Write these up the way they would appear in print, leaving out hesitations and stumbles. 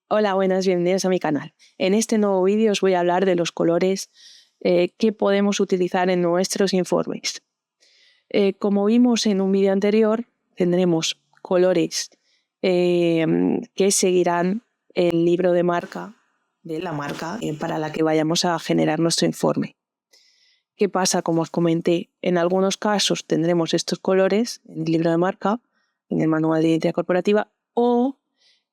Hola, buenas, bienvenidos a mi canal. En este nuevo vídeo os voy a hablar de los colores que podemos utilizar en nuestros informes. Como vimos en un vídeo anterior, tendremos colores que seguirán el libro de marca de la marca para la que vayamos a generar nuestro informe. ¿Qué pasa? Como os comenté, en algunos casos tendremos estos colores en el libro de marca, en el manual de identidad corporativa, o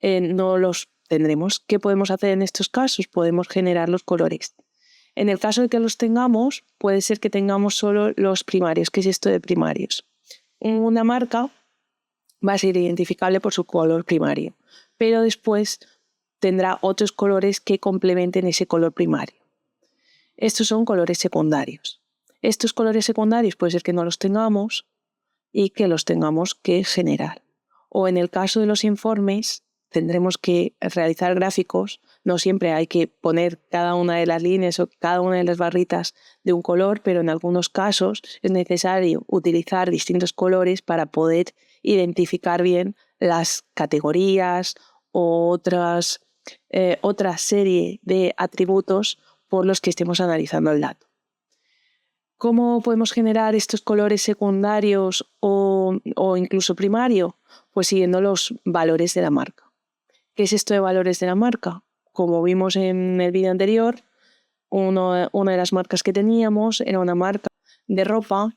no los tendremos. ¿Qué podemos hacer en estos casos? Podemos generar los colores. En el caso de que los tengamos, puede ser que tengamos solo los primarios. ¿Qué es esto de primarios? Una marca va a ser identificable por su color primario, pero después tendrá otros colores que complementen ese color primario. Estos son colores secundarios. Estos colores secundarios puede ser que no los tengamos y que los tengamos que generar. O en el caso de los informes, tendremos que realizar gráficos. No siempre hay que poner cada una de las líneas o cada una de las barritas de un color, pero en algunos casos es necesario utilizar distintos colores para poder identificar bien las categorías o otra serie de atributos por los que estemos analizando el dato. ¿Cómo podemos generar estos colores secundarios o incluso primario? Pues siguiendo los valores de la marca. ¿Qué es esto de valores de la marca? Como vimos en el vídeo anterior, una de las marcas que teníamos era una marca de ropa,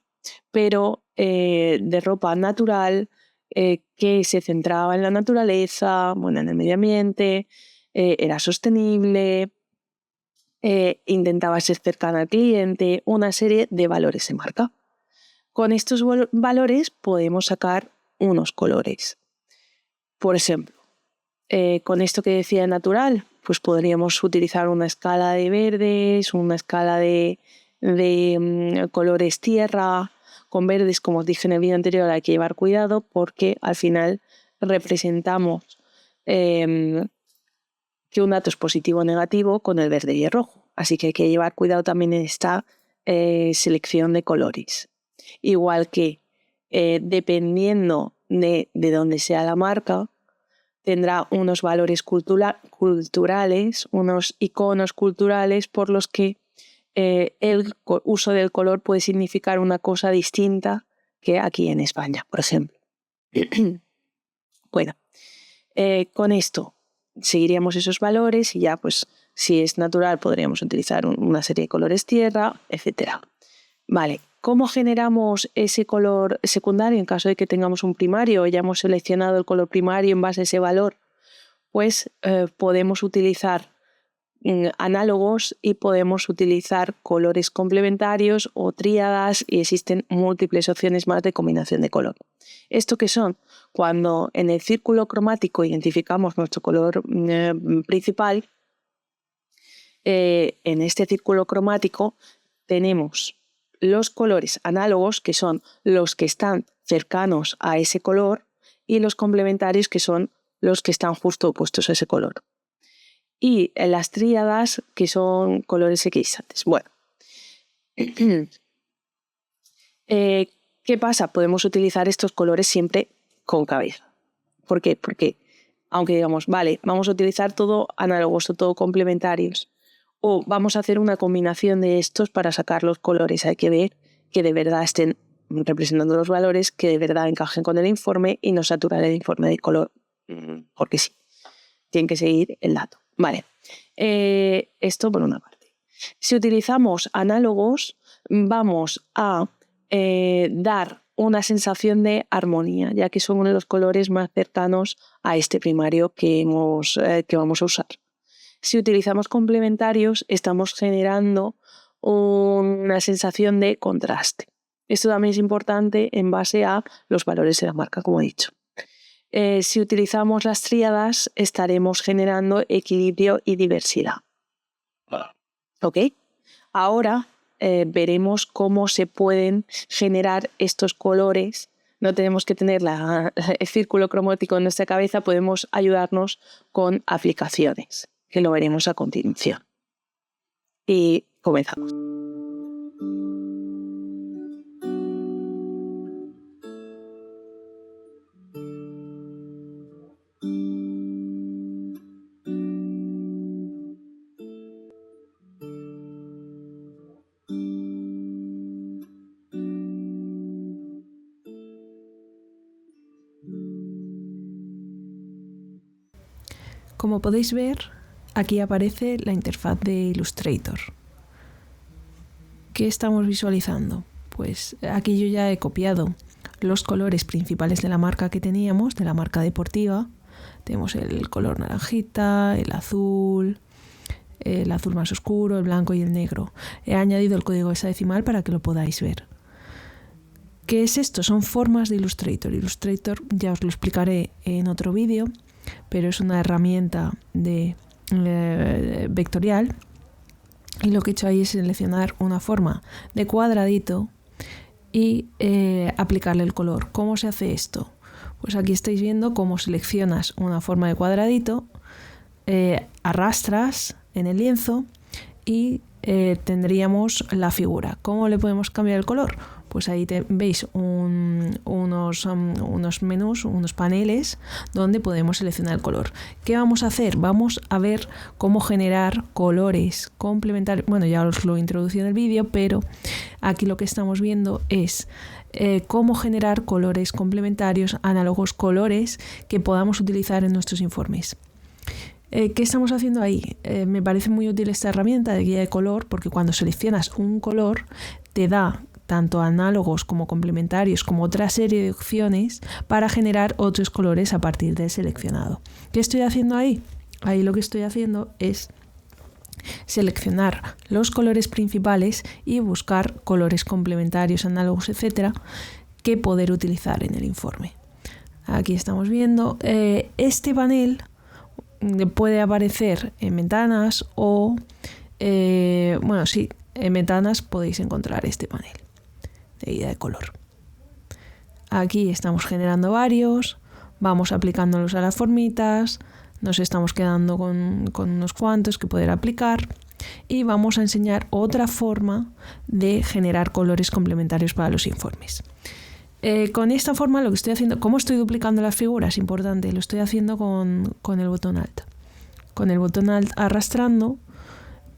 pero de ropa natural, que se centraba en la naturaleza, bueno, en el medio ambiente, era sostenible, intentaba ser cercana al cliente, una serie de valores de marca. Con estos valores podemos sacar unos colores. Por ejemplo, con esto que decía natural, pues podríamos utilizar una escala de verdes, una escala de colores tierra. Con verdes, como os dije en el vídeo anterior, hay que llevar cuidado porque al final representamos que un dato es positivo o negativo con el verde y el rojo. Así que hay que llevar cuidado también en esta selección de colores. Igual que dependiendo de dónde sea la marca, tendrá unos valores culturales, unos iconos culturales por los que el uso del color puede significar una cosa distinta que aquí en España, por ejemplo. Bueno, con esto seguiríamos esos valores y ya pues si es natural podríamos utilizar una serie de colores tierra, etc. Vale, ¿cómo generamos ese color secundario en caso de que tengamos un primario o ya hemos seleccionado el color primario en base a ese valor? Pues podemos utilizar análogos y podemos utilizar colores complementarios o tríadas y existen múltiples opciones más de combinación de color. ¿Esto qué son? Cuando en el círculo cromático identificamos nuestro color principal, en este círculo cromático tenemos los colores análogos, que son los que están cercanos a ese color, y los complementarios, que son los que están justo opuestos a ese color. Y las tríadas, que son colores equidistantes. Bueno, ¿qué pasa? Podemos utilizar estos colores siempre con cabeza. ¿Por qué? Porque aunque digamos, vale, vamos a utilizar todo análogos o todo complementarios, o vamos a hacer una combinación de estos para sacar los colores, hay que ver que de verdad estén representando los valores, que de verdad encajen con el informe y no saturar el informe de color, porque sí, tienen que seguir el dato. Vale, esto por una parte. Si utilizamos análogos, vamos a dar una sensación de armonía, ya que son uno de los colores más cercanos a este primario que vamos a usar. Si utilizamos complementarios, estamos generando una sensación de contraste. Esto también es importante en base a los valores de la marca, como he dicho. Si utilizamos las tríadas, estaremos generando equilibrio y diversidad. ¿Ok? Ahora veremos cómo se pueden generar estos colores. No tenemos que tener el círculo cromático en nuestra cabeza, podemos ayudarnos con aplicaciones, que lo veremos a continuación. Y comenzamos. Como podéis ver, aquí aparece la interfaz de Illustrator. ¿Qué estamos visualizando? Pues aquí yo ya he copiado los colores principales de la marca que teníamos, de la marca deportiva. Tenemos el color naranjita, el azul más oscuro, el blanco y el negro. He añadido el código hexadecimal para que lo podáis ver. ¿Qué es esto? Son formas de Illustrator. Illustrator ya os lo explicaré en otro vídeo, pero es una herramienta vectorial. Y lo que he hecho ahí es seleccionar una forma de cuadradito y aplicarle el color. ¿Cómo se hace esto? Pues aquí estáis viendo cómo seleccionas una forma de cuadradito, arrastras en el lienzo y tendríamos la figura. ¿Cómo le podemos cambiar el color? Pues ahí veis unos menús, unos paneles donde podemos seleccionar el color. ¿Qué vamos a hacer? Vamos a ver cómo generar colores complementarios. Bueno, ya os lo he introducido en el vídeo, pero aquí lo que estamos viendo es cómo generar colores complementarios, análogos, colores que podamos utilizar en nuestros informes. ¿Qué estamos haciendo ahí? Me parece muy útil esta herramienta de guía de color, porque cuando seleccionas un color te da tanto análogos como complementarios como otra serie de opciones para generar otros colores a partir del seleccionado. ¿Qué estoy haciendo ahí? Ahí lo que estoy haciendo es seleccionar los colores principales y buscar colores complementarios, análogos, etcétera, que poder utilizar en el informe. Aquí estamos viendo este panel. Puede aparecer en ventanas o en ventanas podéis encontrar este panel de guía de color. Aquí estamos generando varios, vamos aplicándolos a las formitas, nos estamos quedando con unos cuantos que poder aplicar y vamos a enseñar otra forma de generar colores complementarios para los informes. Con esta forma lo que estoy haciendo, ¿cómo estoy duplicando las figuras? Importante, lo estoy haciendo con el botón Alt. Con el botón Alt arrastrando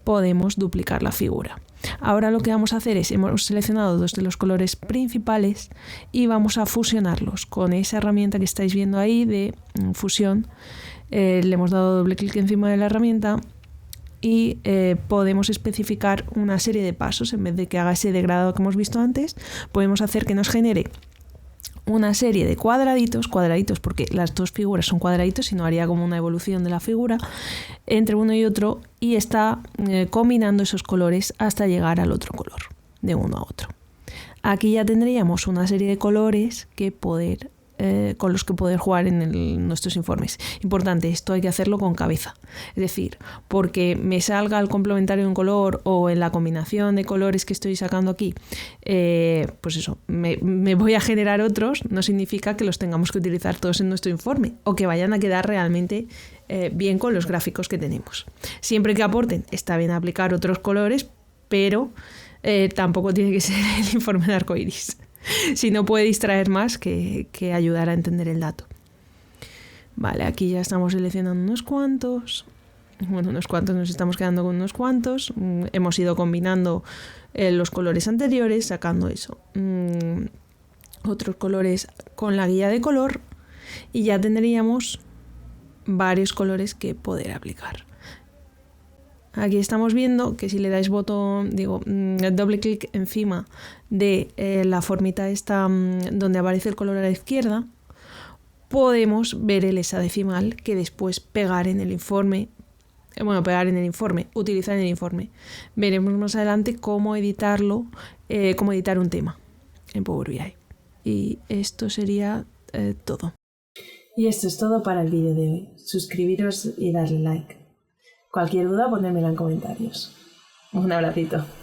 podemos duplicar la figura. Ahora lo que vamos a hacer es, hemos seleccionado dos de los colores principales y vamos a fusionarlos con esa herramienta que estáis viendo ahí de fusión. Le hemos dado doble clic encima de la herramienta y podemos especificar una serie de pasos. En vez de que haga ese degradado que hemos visto antes, podemos hacer que nos genere una serie de cuadraditos porque las dos figuras son cuadraditos y no haría como una evolución de la figura entre uno y otro, y está combinando esos colores hasta llegar al otro color, de uno a otro. Aquí ya tendríamos una serie de colores que con los que poder jugar en nuestros informes. Importante, esto hay que hacerlo con cabeza. Es decir, porque me salga el complementario de un color o en la combinación de colores que estoy sacando aquí, pues eso, me voy a generar otros, no significa que los tengamos que utilizar todos en nuestro informe o que vayan a quedar realmente bien con los gráficos que tenemos. Siempre que aporten, está bien aplicar otros colores, pero tampoco tiene que ser el informe de arcoiris. Si no, puede distraer más que ayudar a entender el dato. Vale, aquí ya estamos seleccionando unos cuantos. Bueno, unos cuantos, nos estamos quedando con unos cuantos. Hemos ido combinando los colores anteriores, sacando eso. Otros colores con la guía de color y ya tendríamos varios colores que poder aplicar. Aquí estamos viendo que si le dais doble clic encima de la formita esta donde aparece el color a la izquierda, podemos ver el hexadecimal que después pegar en el informe, utilizar en el informe. Veremos más adelante cómo editarlo, cómo editar un tema en Power BI. Y esto sería todo. Y esto es todo para el vídeo de hoy. Suscribiros y darle like. Cualquier duda, ponedmela en comentarios. Un abracito.